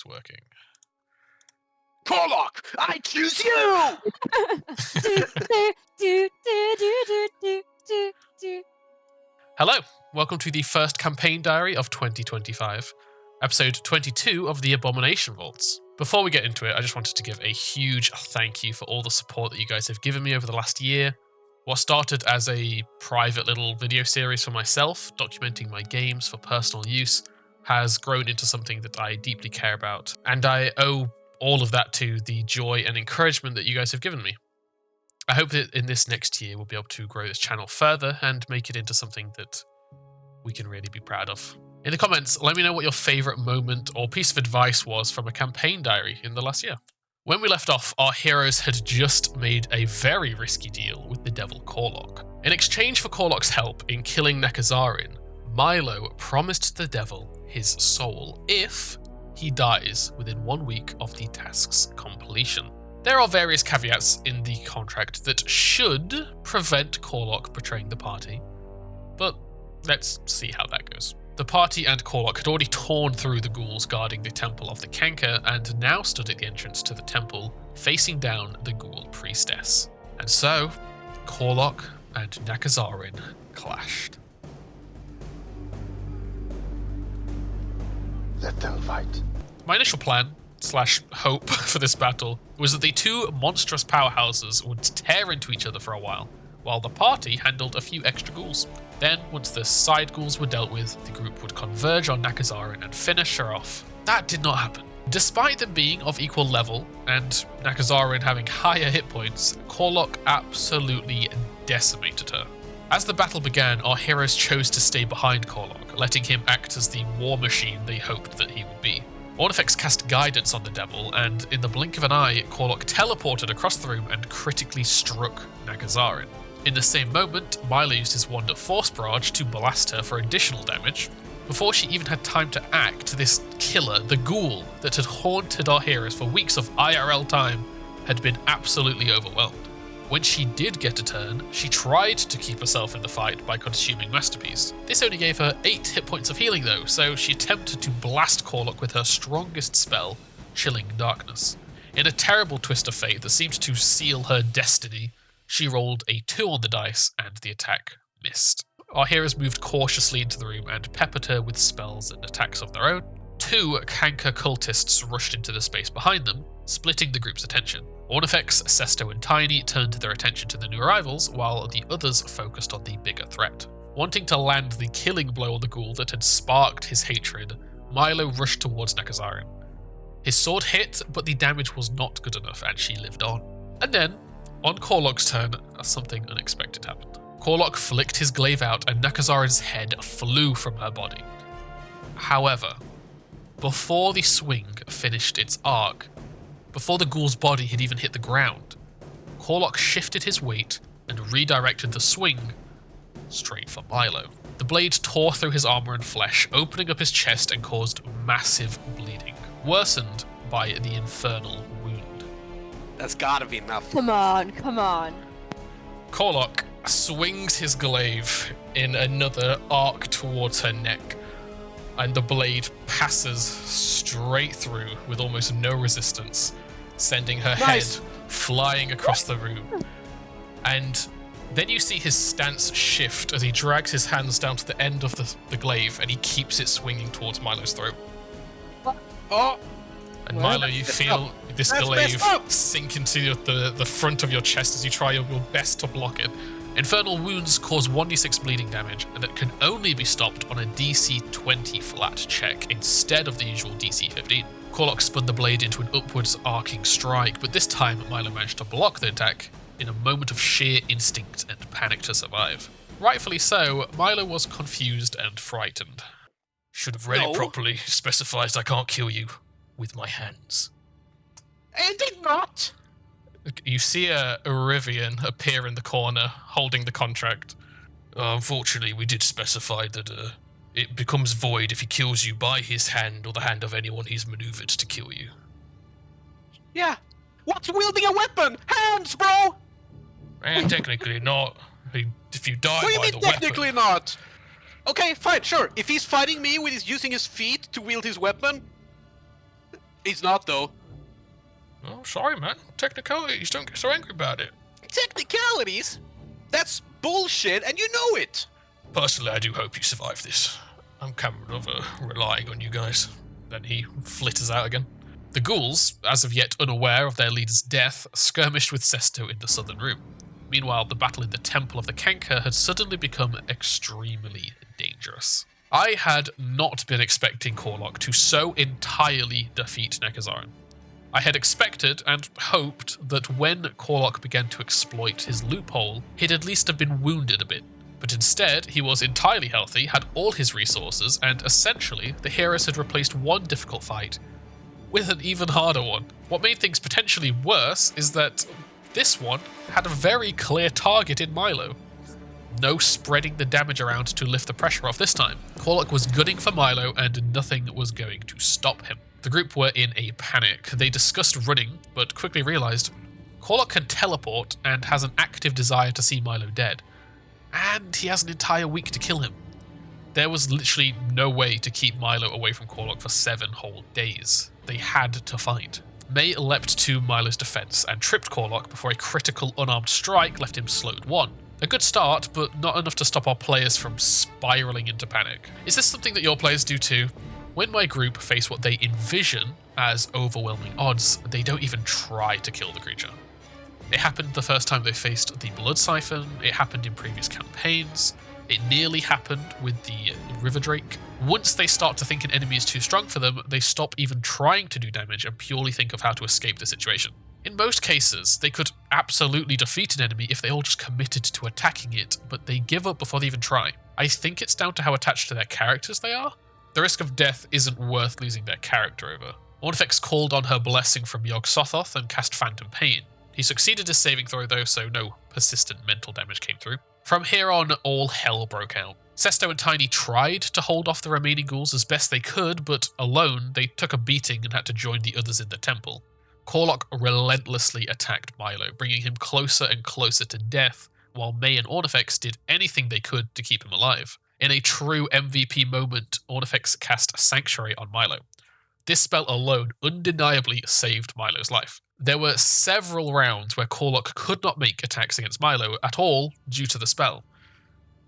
It's working. Corlock, I choose you! Hello, welcome to the first campaign diary of 2025, episode 22 of the Abomination Vaults. Before we get into it, I just wanted to give a huge thank you for all the support that you guys have given me over the last year. What started as a private little video series for myself, documenting my games for personal use, has grown into something that I deeply care about, and I owe all of that to the joy and encouragement that you guys have given me. I hope that in this next year we'll be able to grow this channel further and make it into something that we can really be proud of. In the comments, let me know what your favourite moment or piece of advice was from a campaign diary in the last year. When we left off, our heroes had just made a very risky deal with the devil Corlock. In exchange for Corlock's help in killing Nekazarin, Milo promised the devil his soul if he dies within 1 week of the task's completion. There are various caveats in the contract that should prevent Corlock betraying the party, but let's see how that goes. The party and Corlock had already torn through the ghouls guarding the Temple of the Kanker and now stood at the entrance to the temple, facing down the ghoul priestess. And so, Corlock and Nekazarin clashed. Let them fight. My initial plan / hope for this battle was that the two monstrous powerhouses would tear into each other for a while the party handled a few extra ghouls. Then, once the side ghouls were dealt with, the group would converge on Nekazarin and finish her off. That did not happen. Despite them being of equal level, and Nekazarin having higher hit points, Corlock absolutely decimated her. As the battle began, our heroes chose to stay behind Corlock, letting him act as the war machine they hoped that he would be. Ornifex cast guidance on the devil, and in the blink of an eye, Corlock teleported across the room and critically struck Nekazarin. In the same moment, Milo used his wand of Force Barrage to blast her for additional damage. Before she even had time to act, this killer, the ghoul that had haunted our heroes for weeks of IRL time, had been absolutely overwhelmed. When she did get a turn, she tried to keep herself in the fight by consuming Masterpiece. This only gave her 8 hit points of healing though, so she attempted to blast Corlock with her strongest spell, Chilling Darkness. In a terrible twist of fate that seemed to seal her destiny, she rolled a 2 on the dice and the attack missed. Our heroes moved cautiously into the room and peppered her with spells and attacks of their own. 2 Kanker cultists rushed into the space behind them, splitting the group's attention. Ornifex, Sesto and Tiny turned their attention to the new arrivals, while the others focused on the bigger threat. Wanting to land the killing blow on the ghoul that had sparked his hatred, Milo rushed towards Nekazarin. His sword hit, but the damage was not good enough and she lived on. And then, on Corlock's turn, something unexpected happened. Corlock flicked his glaive out and Nekazarin's head flew from her body. However, before the swing finished its arc, before the ghoul's body had even hit the ground, Corlock shifted his weight and redirected the swing straight for Milo. The blade tore through his armor and flesh, opening up his chest and caused massive bleeding, worsened by the infernal wound. That's gotta be enough. Come on. Corlock swings his glaive in another arc towards her neck, and the blade passes straight through with almost no resistance, sending her head flying across the room. And then you see his stance shift as he drags his hands down to the end of the glaive and he keeps it swinging towards Milo's throat. Oh! And Milo, you feel this glaive sink into the front of your chest as you try your best to block it. Infernal wounds cause 1d6 bleeding damage, and that can only be stopped on a DC 20 flat check instead of the usual DC 15. Corlock spun the blade into an upwards arcing strike, but this time Milo managed to block the attack in a moment of sheer instinct and panic to survive. Rightfully so, Milo was confused and frightened. Should have read it properly. Specifies I can't kill you with my hands. I did not! You see a Rivian appear in the corner, holding the contract. Unfortunately, we did specify that it becomes void if he kills you by his hand or the hand of anyone he's maneuvered to kill you. Yeah. What's wielding a weapon? Hands, bro! And technically not. If you die What do you by mean the weapon... technically not? Okay, fine, sure. If he's fighting me with using his feet to wield his weapon, He's not, though. Oh, sorry, man. Technicalities, don't get so angry about it. Technicalities? That's bullshit, and you know it! Personally, I do hope you survive this. I'm kind of relying on you guys. Then he flitters out again. The ghouls, as of yet unaware of their leader's death, skirmished with Sesto in the southern room. Meanwhile, the battle in the Temple of the Canker had suddenly become extremely dangerous. I had not been expecting Korlok to so entirely defeat Nekazarin. I had expected and hoped that when Korlok began to exploit his loophole, he'd at least have been wounded a bit. But instead, he was entirely healthy, had all his resources, and essentially, the heroes had replaced one difficult fight with an even harder one. What made things potentially worse is that this one had a very clear target in Milo. No spreading the damage around to lift the pressure off this time. Korlok was gunning for Milo, and nothing was going to stop him. The group were in a panic. They discussed running, but quickly realized Korlok can teleport and has an active desire to see Milo dead. And he has an entire week to kill him. There was literally no way to keep Milo away from Korlok for 7 whole days. They had to fight. May leapt to Milo's defense and tripped Korlok before a critical unarmed strike left him slowed 1. A good start, but not enough to stop our players from spiraling into panic. Is this something that your players do too? When my group face what they envision as overwhelming odds, they don't even try to kill the creature. It happened the first time they faced the Blood Siphon, it happened in previous campaigns, it nearly happened with the River Drake. Once they start to think an enemy is too strong for them, they stop even trying to do damage and purely think of how to escape the situation. In most cases, they could absolutely defeat an enemy if they all just committed to attacking it, but they give up before they even try. I think it's down to how attached to their characters they are. The risk of death isn't worth losing their character over. Ornifex called on her blessing from Yog-Sothoth and cast Phantom Pain. He succeeded his saving throw though, so no persistent mental damage came through. From here on, all hell broke out. Sesto and Tiny tried to hold off the remaining ghouls as best they could, but alone, they took a beating and had to join the others in the temple. Korlok relentlessly attacked Milo, bringing him closer and closer to death, while May and Ornifex did anything they could to keep him alive. In a true MVP moment, Ornifex cast Sanctuary on Milo. This spell alone undeniably saved Milo's life. There were several rounds where Korlok could not make attacks against Milo at all due to the spell.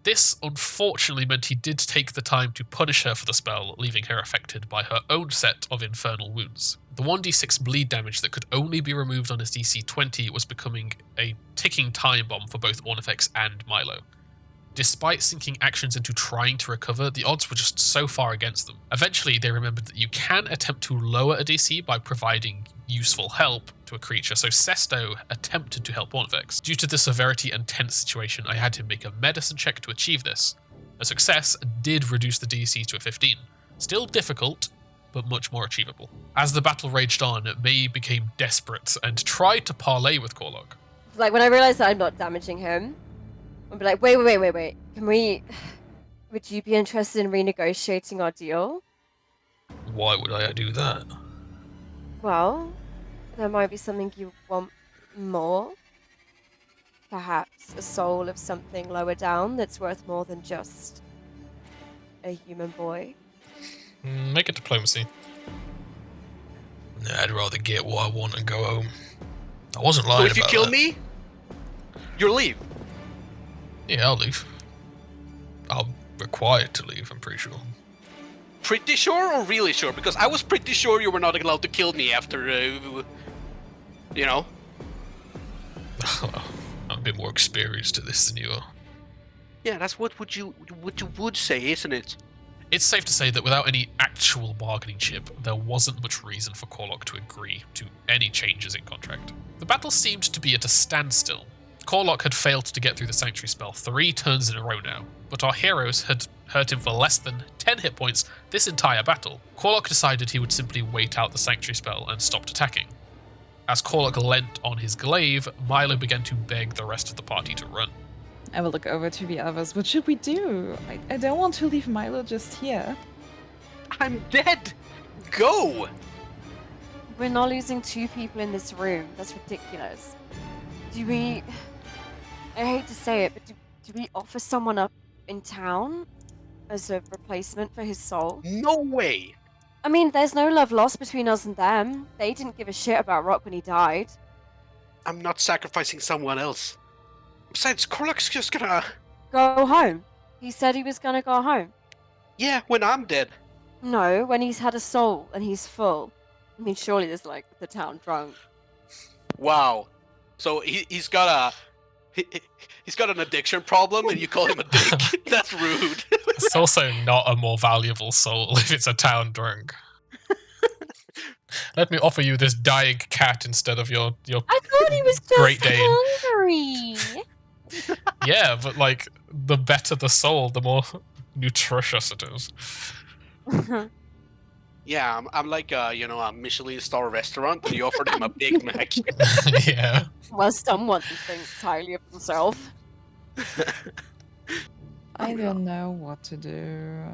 This unfortunately meant he did take the time to punish her for the spell, leaving her affected by her own set of infernal wounds. The 1d6 bleed damage that could only be removed on his DC 20 was becoming a ticking time bomb for both Ornifex and Milo. Despite sinking actions into trying to recover, the odds were just so far against them. Eventually, they remembered that you can attempt to lower a DC by providing useful help to a creature, so Sesto attempted to help Ornifex. Due to the severity and tense situation, I had him make a medicine check to achieve this. A success did reduce the DC to a 15. Still difficult, but much more achievable. As the battle raged on, May became desperate and tried to parley with Korlok. Like, when I realized that I'm not damaging him, I'd be like, wait. Would you be interested in renegotiating our deal? Why would I do that? Well, there might be something you want more. Perhaps a soul of something lower down that's worth more than just a human boy. Make it diplomacy. Nah, I'd rather get what I want and go home. I wasn't lying about that. So if you kill me, you'll leave. Yeah, I'll leave. I'm required to leave, I'm pretty sure. Pretty sure or really sure? Because I was pretty sure you were not allowed to kill me after, you know. I'm a bit more experienced at this than you are. Yeah, that's what you would say, isn't it? It's safe to say that without any actual bargaining chip, there wasn't much reason for Korlok to agree to any changes in contract. The battle seemed to be at a standstill. Korlok had failed to get through the Sanctuary spell 3 turns in a row now, but our heroes had hurt him for less than 10 hit points this entire battle. Korlok decided he would simply wait out the Sanctuary spell and stopped attacking. As Korlok leant on his glaive, Milo began to beg the rest of the party to run. I will look over to the others. What should we do? I don't want to leave Milo just here. I'm dead! Go! We're not losing 2 people in this room. That's ridiculous. Do we... I hate to say it, but do we offer someone up in town as a replacement for his soul? No way! I mean, there's no love lost between us and them. They didn't give a shit about Rock when he died. I'm not sacrificing someone else. Besides, Korlok's just gonna... Go home. He said he was gonna go home. Yeah, when I'm dead. No, when he's had a soul and he's full. I mean, surely there's like the town drunk. Wow. So he's got he's got an addiction problem and you call him a dick? That's rude. It's also not a more valuable soul if it's a town drunk. Let me offer you this dying cat instead of your I thought he was just Great Dane. hungry. Yeah, but like the better the soul, the more nutritious it is. Yeah, I'm like a Michelin star restaurant and you offered him a Big Mac. Yeah. Well, someone thinks highly of himself. I don't know what to do.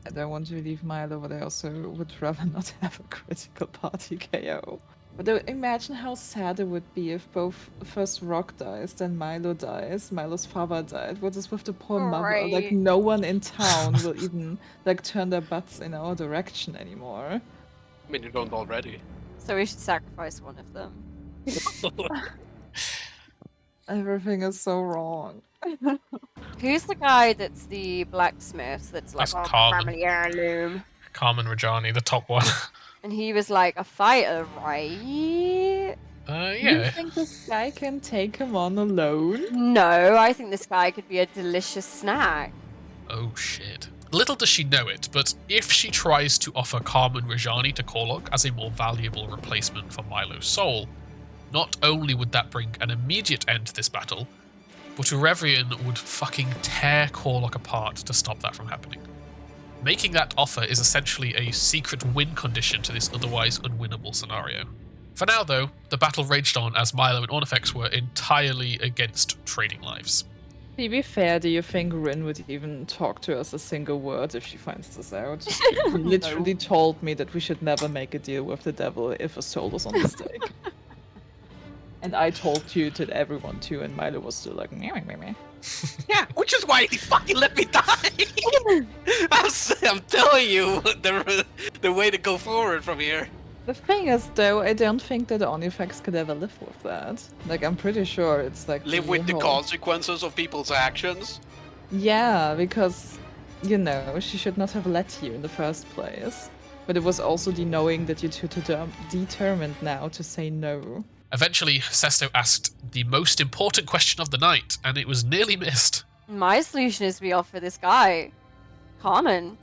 I don't want to leave Milo, but I also would rather not have a critical party KO. But imagine how sad it would be if both first Rock dies, then Milo dies, Milo's father died. What is with the poor mother? Like Right. no one in town will even like turn their butts in our direction anymore. I mean, you don't already. So we should sacrifice one of them. Everything is so wrong. Who's the guy that's the blacksmith that's like, That's oh, Carmen. family heirloom? Carmen Rajani, the top one. And he was like a fighter, right? You Yeah. think this guy can take him on alone? No, I think this guy could be a delicious snack. Oh shit. Little does she know it, but if she tries to offer Carmen Rajani to Korlok as a more valuable replacement for Milo's soul, not only would that bring an immediate end to this battle, but Urevian would fucking tear Korlok apart to stop that from happening. Making that offer is essentially a secret win condition to this otherwise unwinnable scenario. For now, though, the battle raged on as Milo and Ornifex were entirely against trading lives. To be fair, do you think Rin would even talk to us a single word if she finds this out? She literally told me that we should never make a deal with the devil if a soul is on the stake. And I told you to everyone too, and Milo was still like, meh, meh, meh. Yeah, which is why he fucking let me die. I'm telling you, the way to go forward from here. The thing is, though, I don't think that Onyfex could ever live with that. Like, I'm pretty sure it's like... Live with the whole- consequences of people's actions. Yeah, because, you know, she should not have let you in the first place. But it was also the knowing that you're too determined now to say no. Eventually, Sesto asked the most important question of the night, and it was nearly missed. My solution is we offer this guy Carmen.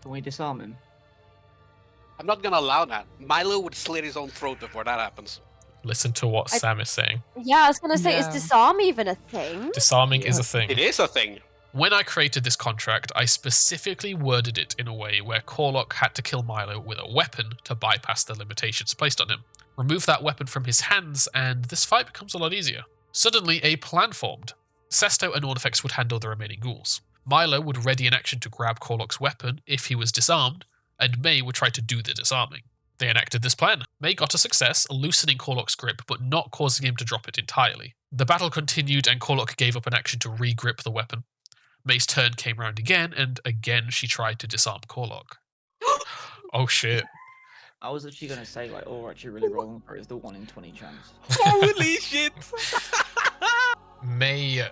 Can we disarm him? I'm not gonna allow that. Milo would slit his own throat before that happens. Listen to what Sam is saying. Yeah, I was gonna say, is Yeah. disarm even a thing? Disarming is a thing. It is a thing. When I created this contract, I specifically worded it in a way where Korlok had to kill Milo with a weapon to bypass the limitations placed on him. Remove that weapon from his hands, and this fight becomes a lot easier. Suddenly, a plan formed. Sesto and Ornifex would handle the remaining ghouls. Milo would ready an action to grab Korlok's weapon if he was disarmed, and May would try to do the disarming. They enacted this plan. May got a success, loosening Korlok's grip, but not causing him to drop it entirely. The battle continued, and Korlok gave up an action to re-grip the weapon. May's turn came round again, and again she tried to disarm Korlok. Oh shit. I was actually gonna say like, oh, actually, really rolling for it is the 1 in 20 chance. Holy shit! May...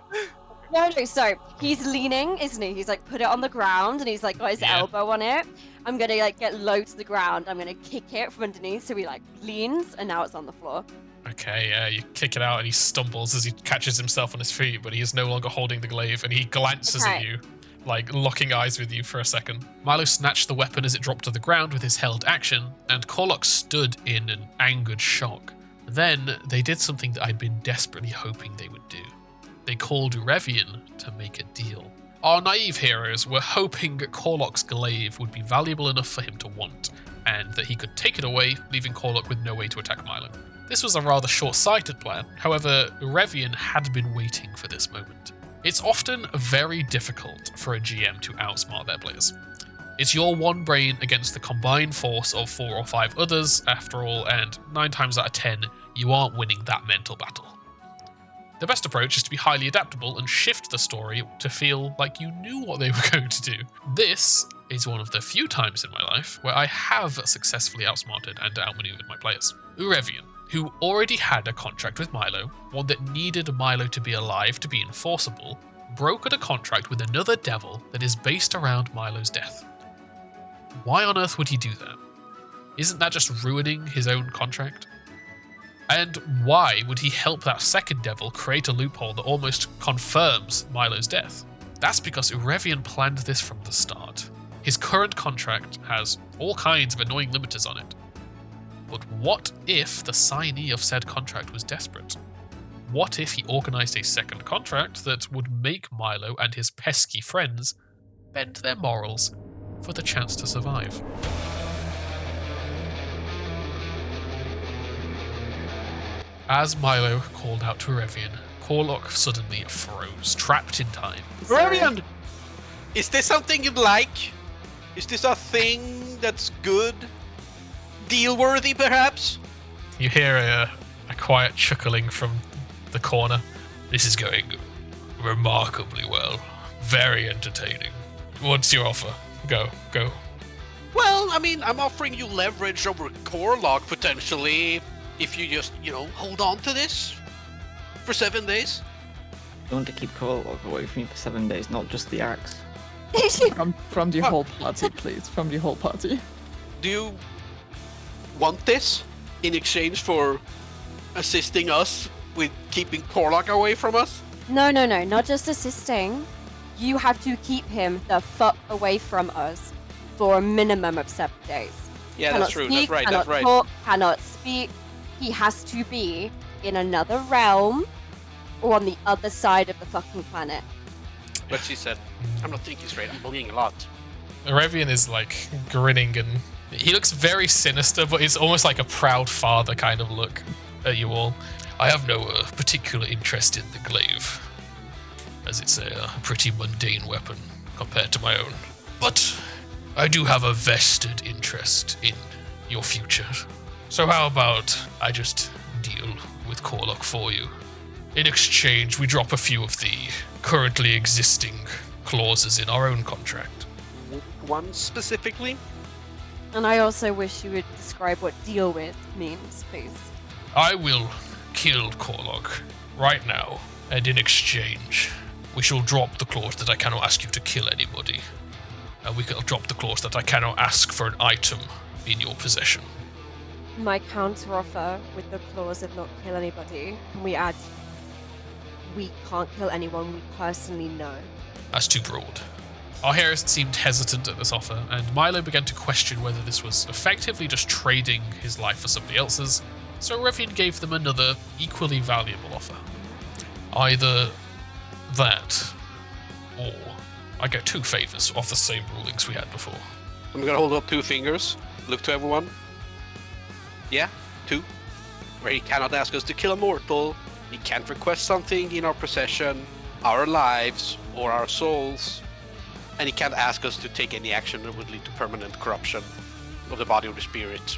No, so he's leaning, isn't he? He's like put it on the ground and he's like got his Yeah. elbow on it. I'm gonna like get low to the ground. I'm gonna kick it from underneath so he like leans and now it's on the floor. Okay, yeah, you kick it out and he stumbles as he catches himself on his feet, but he is no longer holding the glaive and he glances at Okay. you, like locking eyes with you for a second. Milo snatched the weapon as it dropped to the ground with his held action, and Korlok stood in an angered shock. Then they did something that I'd been desperately hoping they would do. They called Urevian to make a deal. Our naive heroes were hoping Korlok's glaive would be valuable enough for him to want, and that he could take it away, leaving Korlok with no way to attack Milo. This was a rather short-sighted plan, however, Urevian had been waiting for this moment. It's often very difficult for a GM to outsmart their players. It's your one brain against the combined force of 4 or 5 others, after all, and 9 times out of 10, you aren't winning that mental battle. The best approach is to be highly adaptable and shift the story to feel like you knew what they were going to do. This is one of the few times in my life where I have successfully outsmarted and outmaneuvered my players. Urevian, who already had a contract with Milo, one that needed Milo to be alive to be enforceable, brokered a contract with another devil that is based around Milo's death. Why on earth would he do that? Isn't that just ruining his own contract? And why would he help that second devil create a loophole that almost confirms Milo's death? That's because Urevian planned this from the start. His current contract has all kinds of annoying limiters on it. But what if the signee of said contract was desperate? What if he organized a second contract that would make Milo and his pesky friends bend their morals for the chance to survive? As Milo called out to Urevian, Corlock suddenly froze, trapped in time. Urevian! Is this something you'd like? Is this a thing that's good? Deal-worthy, perhaps? You hear a quiet chuckling from the corner. This is going remarkably well. Very entertaining. What's your offer? Go. Well, I mean, I'm offering you leverage over Corlock, potentially, if you just, hold on to this for 7 days. You want to keep Corlock away from you for 7 days, not just the axe. From the whole party, please. From the whole party. Do you want this in exchange for assisting us with keeping Corlock away from us? No, not just assisting. You have to keep him the fuck away from us for a minimum of 7 days. Yeah, Cannot that's true. Speak, That's cannot right. Talk, cannot speak. He has to be in another realm or on the other side of the fucking planet. But she said, I'm not thinking straight. I'm bullying a lot. Urevian is like grinning and he looks very sinister, but it's almost like a proud father kind of look at you all. I have no particular interest in the glaive, as it's a pretty mundane weapon compared to my own. But I do have a vested interest in your future. So how about I just deal with Corlock for you? In exchange, we drop a few of the currently existing clauses in our own contract. One specifically? And I also wish you would describe what deal with means, please. I will kill Corlock right now, and in exchange, we shall drop the clause that I cannot ask you to kill anybody. And we can drop the clause that I cannot ask for an item in your possession. My counteroffer with the clause of not kill anybody, can we add we can't kill anyone we personally know? That's too broad. Arheris seemed hesitant at this offer, and Milo began to question whether this was effectively just trading his life for somebody else's, so Revian gave them another equally valuable offer. Either that, or I get 2 favors of the same rulings we had before. I'm gonna hold up 2 fingers, look to everyone. Yeah, 2. Where he cannot ask us to kill a mortal, he can't request something in our possession, our lives, or our souls, and he can't ask us to take any action that would lead to permanent corruption of the body or the spirit.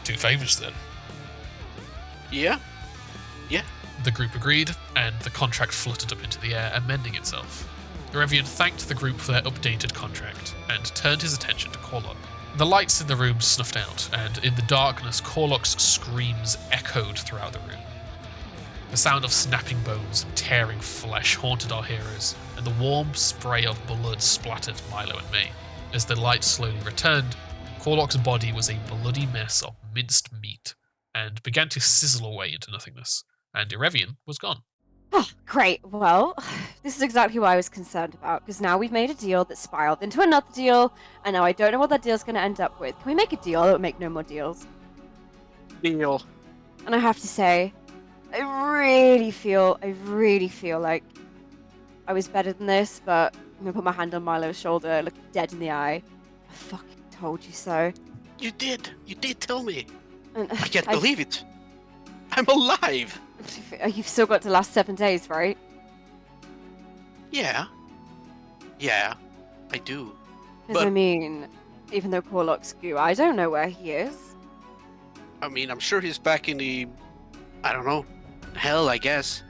2 favors then. Yeah? The group agreed, and the contract fluttered up into the air, amending itself. Revian thanked the group for their updated contract, and turned his attention to Corlock. The lights in the room snuffed out, and in the darkness, Corlock's screams echoed throughout the room. The sound of snapping bones and tearing flesh haunted our heroes, and the warm spray of blood splattered Milo and me. As the light slowly returned, Corlock's body was a bloody mess of minced meat, and began to sizzle away into nothingness, and Erevian was gone. Oh, great. Well, this is exactly what I was concerned about, because now we've made a deal that spiraled into another deal, and now I don't know what that deal's going to end up with. Can we make a deal that would make no more deals? Deal. And I have to say, I really feel like I was better than this, but I'm going to put my hand on Milo's shoulder, look dead in the eye. I fucking told you so. You did tell me. And I can't believe it. I'm alive. You've still got to last 7 days, right? Yeah, I do. Because But- I mean, even though Corlock's goo, I don't know where he is. I mean, I'm sure he's back in the, I don't know, hell, I guess.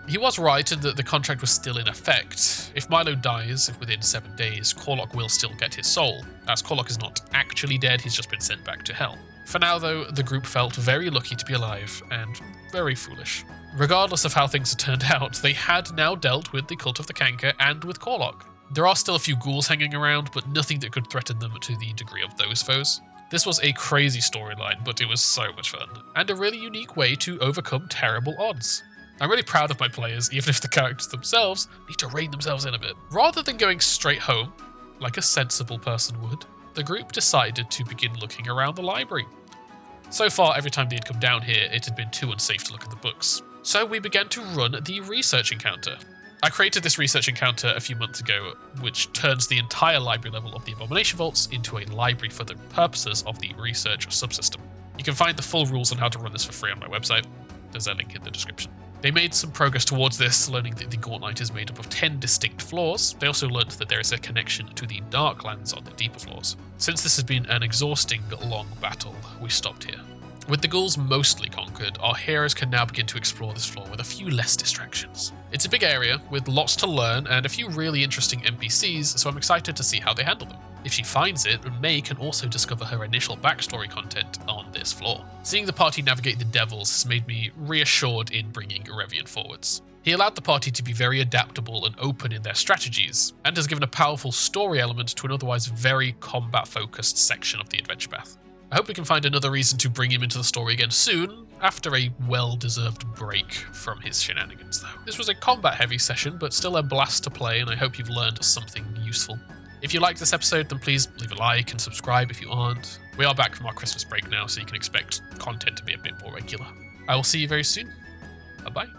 He was right in that the contract was still in effect. If Milo dies within 7 days, Corlock will still get his soul, as Corlock is not actually dead, he's just been sent back to hell. For now though, the group felt very lucky to be alive, and very foolish. Regardless of how things had turned out, they had now dealt with the Cult of the Canker and with Corlock. There are still a few ghouls hanging around, but nothing that could threaten them to the degree of those foes. This was a crazy storyline, but it was so much fun, and a really unique way to overcome terrible odds. I'm really proud of my players, even if the characters themselves need to rein themselves in a bit. Rather than going straight home, like a sensible person would, the group decided to begin looking around the library. So far, every time they had come down here, it had been too unsafe to look at the books. So we began to run the research encounter. I created this research encounter a few months ago, which turns the entire library level of the Abomination Vaults into a library for the purposes of the research subsystem. You can find the full rules on how to run this for free on my website. There's a link in the description. They made some progress towards this, learning that the Gauntlet is made up of 10 distinct floors. They also learned that there is a connection to the Darklands on the deeper floors. Since this has been an exhausting, long battle, we stopped here. With the ghouls mostly conquered, our heroes can now begin to explore this floor with a few less distractions. It's a big area, with lots to learn and a few really interesting NPCs, so I'm excited to see how they handle them. If she finds it, May can also discover her initial backstory content on this floor. Seeing the party navigate the devils has made me reassured in bringing Revian forwards. He allowed the party to be very adaptable and open in their strategies, and has given a powerful story element to an otherwise very combat-focused section of the adventure path. I hope we can find another reason to bring him into the story again soon, after a well-deserved break from his shenanigans though. This was a combat-heavy session, but still a blast to play, and I hope you've learned something useful. If you liked this episode, then please leave a like and subscribe if you aren't. We are back from our Christmas break now, so you can expect content to be a bit more regular. I will see you very soon. Bye-bye.